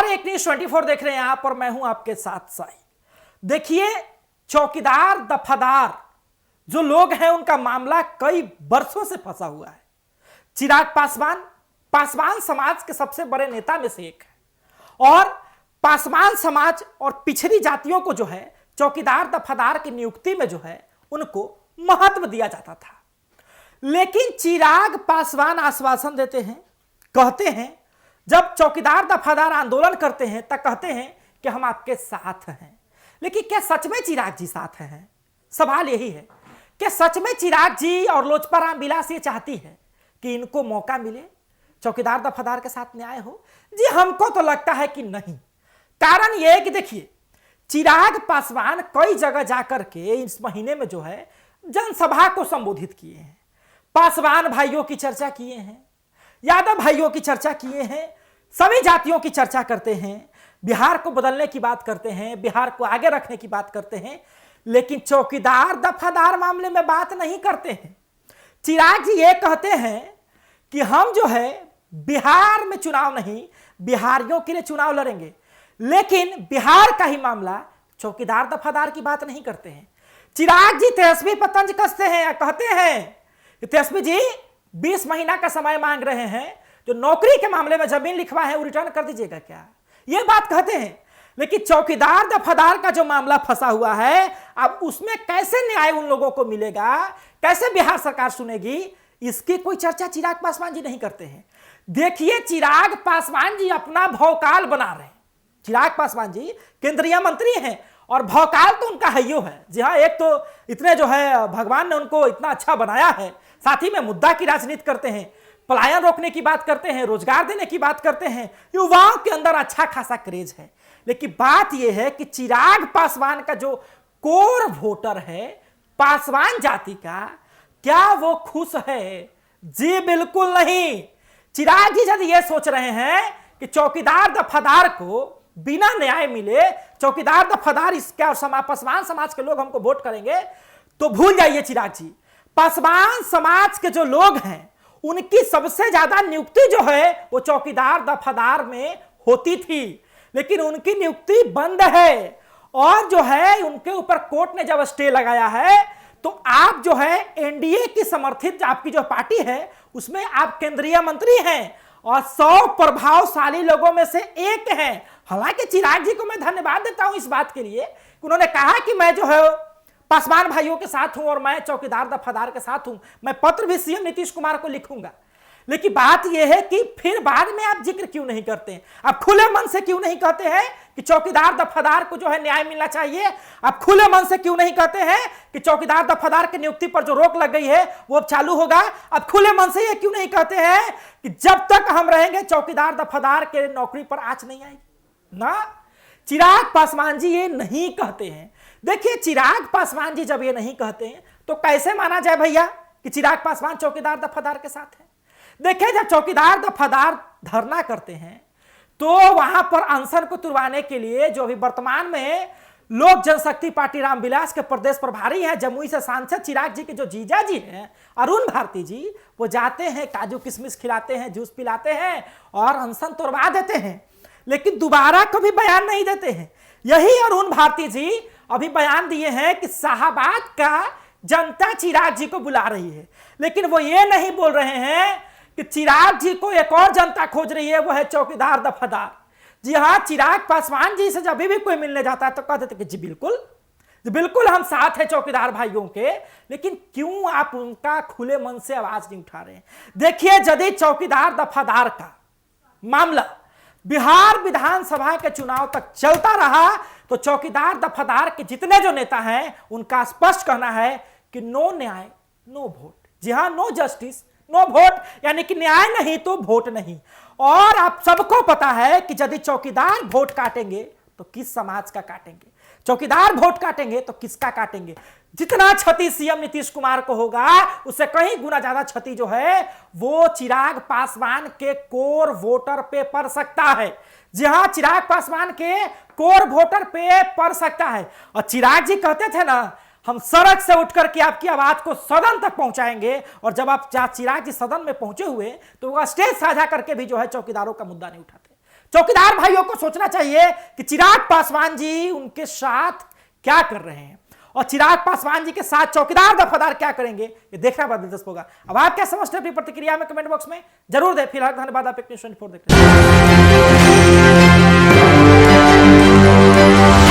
नमस्कार, एक न्यूज 24 देख रहे हैं आप और मैं हूं आपके साथ साई। देखिए, चौकीदार दफादार जो लोग हैं उनका मामला कई वर्षों से फंसा हुआ है। चिराग पासवान समाज के सबसे बड़े नेता में से एक है और पासवान समाज और पिछड़ी जातियों को जो है चौकीदार दफादार की नियुक्ति में जो है उनको महत्व दिया जाता था। लेकिन चिराग पासवान आश्वासन देते हैं, कहते हैं, जब चौकीदार दफादार आंदोलन करते हैं तब कहते हैं कि हम आपके साथ हैं। लेकिन क्या सच में चिराग जी साथ हैं? सवाल यही है कि सच में चिराग जी और लोजपा रामविलास ये चाहती है कि इनको मौका मिले, चौकीदार दफादार के साथ न्याय हो? जी हमको तो लगता है कि नहीं। कारण यह है कि देखिए, चिराग पासवान कई जगह जाकर के इस महीने में जो है जनसभा को संबोधित किए हैं, पासवान भाइयों की चर्चा किए हैं, यादव भाइयों की चर्चा किए हैं, सभी जातियों की चर्चा करते हैं, बिहार को बदलने की बात करते हैं, बिहार को आगे रखने की बात करते हैं, लेकिन चौकीदार दफादार मामले में बात नहीं करते हैं। चिराग जी ये कहते हैं कि हम जो है बिहार में चुनाव नहीं, बिहारियों के लिए चुनाव लड़ेंगे, लेकिन बिहार का ही मामला, चौकीदार दफादार की बात नहीं करते हैं। चिराग जी तेजस्वी पर तंज कसते हैं, कहते हैं तेजस्वी जी 20 महीना का समय मांग रहे हैं, जो नौकरी के मामले में जमीन लिखवा है वो रिटर्न कर दीजिएगा क्या, ये बात कहते हैं। लेकिन चौकीदार दफादार का जो मामला फंसा हुआ है, अब उसमें कैसे न्याय उन लोगों को मिलेगा, कैसे बिहार सरकार सुनेगी, इसकी कोई चर्चा चिराग पासवान जी नहीं करते हैं। देखिए, चिराग पासवान जी अपना भौकाल बना रहे हैं। चिराग पासवान जी केंद्रीय मंत्री हैं और भौकाल तो उनका हइयो है। जी हाँ, एक तो इतने जो है भगवान ने उनको इतना अच्छा बनाया है, साथ ही में मुद्दा की राजनीति करते हैं, पलायन रोकने की बात करते हैं, रोजगार देने की बात करते हैं, युवाओं के अंदर अच्छा खासा क्रेज है। लेकिन बात यह है कि चिराग पासवान का जो कोर वोटर है पासवान जाति का, क्या वो खुश है? जी बिल्कुल नहीं। चिराग जी यदि ये सोच रहे हैं कि चौकीदार दफादार को बिना न्याय मिले चौकीदार दफादार इसका पासवान समाज के लोग हमको वोट करेंगे, तो भूल जाइए चिराग जी। पासवान समाज के जो लोग हैं उनकी सबसे ज्यादा नियुक्ति जो है वो चौकीदार दफादार में होती थी, लेकिन उनकी नियुक्ति बंद है। और जो है उनके ऊपर कोर्ट ने जब स्टे लगाया है, तो आप जो है एनडीए की समर्थित आपकी जो पार्टी है उसमें आप केंद्रीय मंत्री हैं और 100 प्रभावशाली लोगों में से एक हैं। हालांकि चिराग जी को मैं धन्यवाद देता हूं इस बात के लिए कि उन्होंने कहा कि मैं जो है पासवान भाइयों के साथ हूं और मैं चौकीदार दफादार के साथ हूं, मैं पत्र भी सीएम नीतीश कुमार को लिखूंगा। लेकिन बात यह है कि फिर बाद में आप जिक्र क्यों नहीं करते हैं? आप खुले मन से क्यों नहीं कहते हैं कि चौकीदार दफादार को जो है न्याय मिलना चाहिए? आप खुले मन से क्यों नहीं कहते हैं कि चौकीदार दफादार की नियुक्ति पर जो रोक लग गई है वो अब चालू होगा? आप खुले मन से ये क्यों नहीं कहते हैं कि जब तक हम रहेंगे चौकीदार दफादार के नौकरी पर आंच नहीं आएगी? ना, चिराग पासवान जी ये नहीं कहते हैं। देखिए, चिराग पासवान जी जब ये नहीं कहते हैं तो कैसे माना जाए भैया कि चिराग पासवान चौकीदार दफादार के साथ है? देखिए, जब चौकीदार दफादार धरना करते हैं तो वहां पर अनशन को तुड़वाने के लिए जो अभी वर्तमान में लोक जनशक्ति पार्टी रामविलास के प्रदेश प्रभारी हैं, जमुई से सांसद चिराग जी के जो जीजा जी हैं अरुण भारती जी, वो जाते हैं, काजू किशमिश खिलाते हैं, जूस पिलाते हैं और अनशन तोड़वा देते हैं, लेकिन दोबारा कभी बयान नहीं देते हैं। यही अरुण भारती जी अभी बयान दिए हैं कि शाहबाद का जनता चिराग जी को बुला रही है, लेकिन वो ये नहीं बोल रहे हैं कि चिराग जी को एक और जनता खोज रही है, वो है चौकीदार दफादार। जी हाँ, चिराग पासवान जी से जब भी कोई मिलने जाता है तो कहते थे कि जी बिल्कुल हम साथ हैं चौकीदार भाइयों के, लेकिन क्यों आप उनका खुले मन से आवाज नहीं उठा रहे हैं? देखिए, यदि चौकीदार दफादार का मामला बिहार विधानसभा के चुनाव तक चलता रहा तो चौकीदार दफादार के जितने जो नेता हैं उनका स्पष्ट कहना है कि नो न्याय नो वोट। जी हाँ, नो जस्टिस नो वोट, यानी कि न्याय नहीं तो वोट नहीं। और आप सबको पता है कि यदि चौकीदार वोट काटेंगे तो किस समाज का काटेंगे, चौकीदार वोट काटेंगे तो किसका काटेंगे? जितना क्षति सीएम नीतीश कुमार को होगा उससे कहीं गुना ज्यादा क्षति जो है वो चिराग पासवान के कोर वोटर पे पड़ सकता है। जी हाँ, चिराग पासवान के कोर वोटर पे पड़ सकता है। और चिराग जी कहते थे ना, हम सड़क से उठकर के आपकी आवाज को सदन तक पहुंचाएंगे, और जब आप चिराग जी सदन में पहुंचे हुए तो वो स्टेज साझा करके भी जो है चौकीदारों का मुद्दा नहीं उठाते। चौकीदार भाइयों को सोचना चाहिए कि चिराग पासवान जी उनके साथ क्या कर रहे हैं और चिराग पासवान जी के साथ चौकीदार दफादार क्या करेंगे, ये देखना बहुत दिलचस्प होगा। अब आप क्या समझते हैं अपनी प्रतिक्रिया में कमेंट बॉक्स में जरूर दें। फिलहाल धन्यवाद, आप एक न्यूज़ 24 देख रहे हैं।